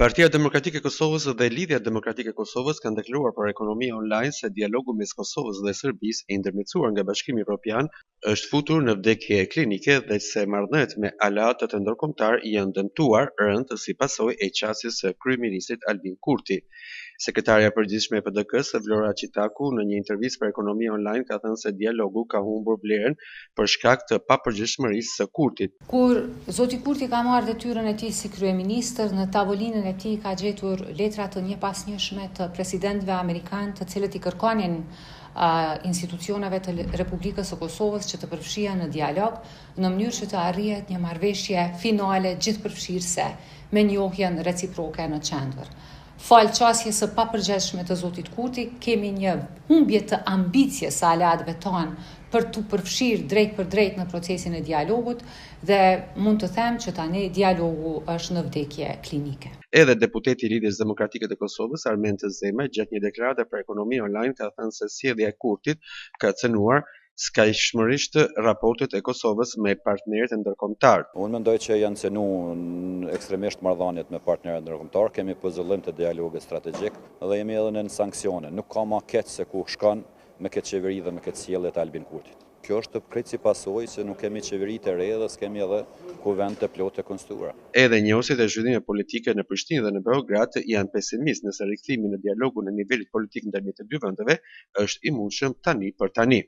Partia Demokratike e Kosovës dhe Lidhja Demokratike e Kosovës kanë deklaruar për ekonomi online se dialogu mes Kosovës dhe Serbisë e ndërmjetësuar nga Bashkimi Evropian është futur në vdekje klinike dhe se marrëdhëniet me aleatët ndërkombëtar janë dëmtuar rënd si pasojë e qasjes së kryeministrit Albin Kurti. Sekretarja e përgjithshme e PDK-s, Vlora Çitaku, në një intervistë për ekonomi online ka thënë se dialogu ka humbur vlerën për shkak të papërgjithshmërisë së Kurtit. Kur zoti Kurti ka marrë detyrën e tij si kryeministër, në tavolinën e tij ka gjetur letra të njëpasnjëshme të presidentëve amerikanë, të cilët i kërkonin institucioneve të Republikës së Kosovës që të përfshihen në dialog në mënyrë që të arrihet një marrëveshje finale gjithëpërfshirëse me njohjen reciproke në qendër. Falë qasjes së papërgjithshme të zotit Kurti, kemi një humbje të ambicjes së aleatëve tonë për të përfshirë drejt për drejt në procesin e dialogut dhe mund të them që tani dialogu është në vdekje klinike. Edhe deputeti i Lidhjes Demokratike të Kosovës, Armen Zema, gjatë një deklarate për ekonomi online ka thënë se sjellja e Kurtit ka cënuar skajshmërisht raportet e Kosovës me partnerët e ndërkombëtar. Unë mendoj që janë cënuar ekstremisht marrëdhëniet me partnerët ndërkombëtar, kemi pozullim të dialogut strategjik dhe jemi edhe në sanksione. Nuk ka më keq se ku shkon me këtë qeveri dhe me këtë sjellje të Albin Kurtit. Kjo është krejt si pasojë se nuk kemi qeveri të re dhe s'kemi edhe kuvend të plotë të konstituara. Edhe njohësit e zhvillimeve politike në Prishtinë dhe në Beograd janë pesimist nëse rikthimi në dialogun në nivelit politik ndërmjet të dy vendeve është i mundshëm tani për tani.